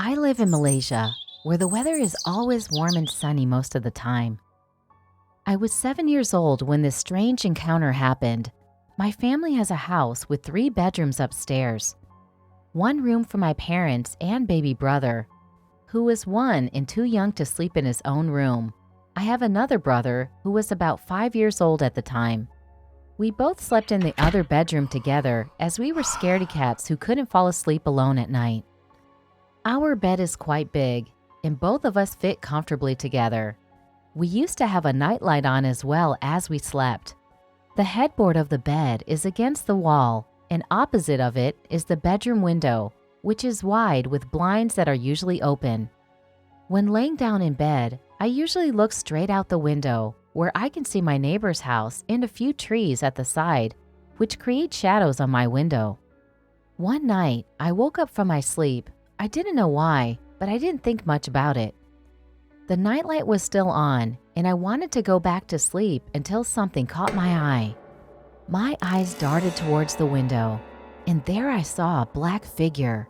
I live in Malaysia, where the weather is always warm and sunny most of the time. I was 7 years old when this strange encounter happened. My family has a house with 3 bedrooms upstairs. One room for my parents and baby brother, who was 1 and too young to sleep in his own room. I have another brother who was about 5 years old at the time. We both slept in the other bedroom together as we were scaredy cats who couldn't fall asleep alone at night. Our bed is quite big, and both of us fit comfortably together. We used to have a nightlight on as well as we slept. The headboard of the bed is against the wall, and opposite of it is the bedroom window, which is wide with blinds that are usually open. When laying down in bed, I usually look straight out the window, where I can see my neighbor's house and a few trees at the side, which create shadows on my window. One night, I woke up from my sleep. I didn't know why, but I didn't think much about it. The nightlight was still on, and I wanted to go back to sleep until something caught my eye. My eyes darted towards the window, and there I saw a black figure.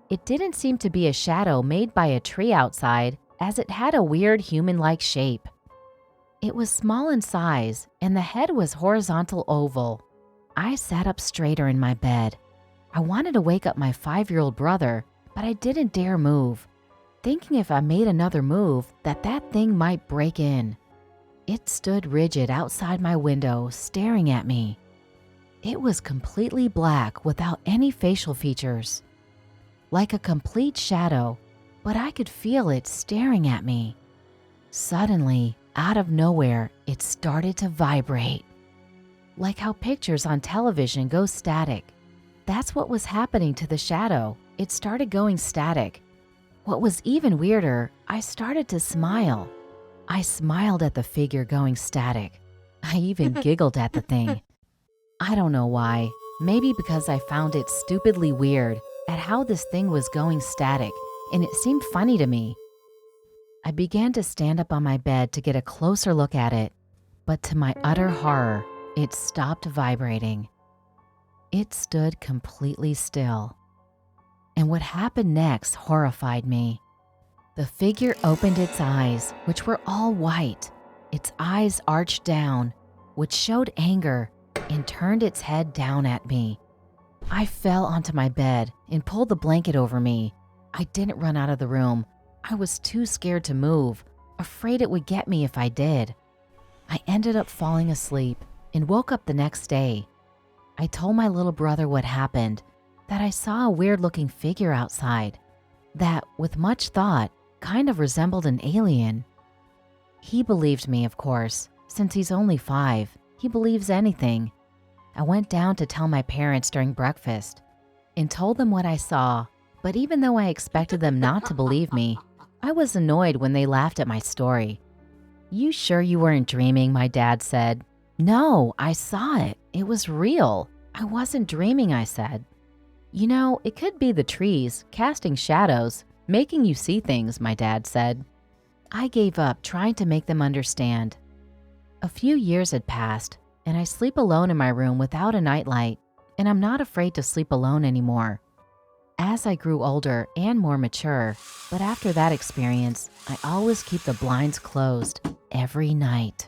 It didn't seem to be a shadow made by a tree outside, as it had a weird human-like shape. It was small in size, and the head was horizontal oval. I sat up straighter in my bed. I wanted to wake up my 5-year-old brother, but I didn't dare move, thinking if I made another move that thing might break in. It stood rigid outside my window, staring at me. It was completely black without any facial features, like a complete shadow, but I could feel it staring at me. Suddenly, out of nowhere, it started to vibrate. Like how pictures on television go static. That's what was happening to the shadow. It started going static. What was even weirder, I started to smile. I smiled at the figure going static. I even giggled at the thing. I don't know why. Maybe because I found it stupidly weird at how this thing was going static, and it seemed funny to me. I began to stand up on my bed to get a closer look at it, but to my utter horror, it stopped vibrating. It stood completely still. And what happened next horrified me. The figure opened its eyes, which were all white. Its eyes arched down, which showed anger, and turned its head down at me. I fell onto my bed and pulled the blanket over me. I didn't run out of the room. I was too scared to move, afraid it would get me if I did. I ended up falling asleep and woke up the next day. I told my little brother what happened, that I saw a weird-looking figure outside that, with much thought, kind of resembled an alien. He believed me, of course. Since he's only 5, he believes anything. I went down to tell my parents during breakfast and told them what I saw, but even though I expected them not to believe me, I was annoyed when they laughed at my story. "You sure you weren't dreaming?" my dad said. "No, I saw it. It was real. I wasn't dreaming," I said. "You know, it could be the trees casting shadows, making you see things," my dad said. I gave up trying to make them understand. A few years had passed, and I sleep alone in my room without a nightlight, and I'm not afraid to sleep alone anymore. As I grew older and more mature, but after that experience, I always keep the blinds closed every night.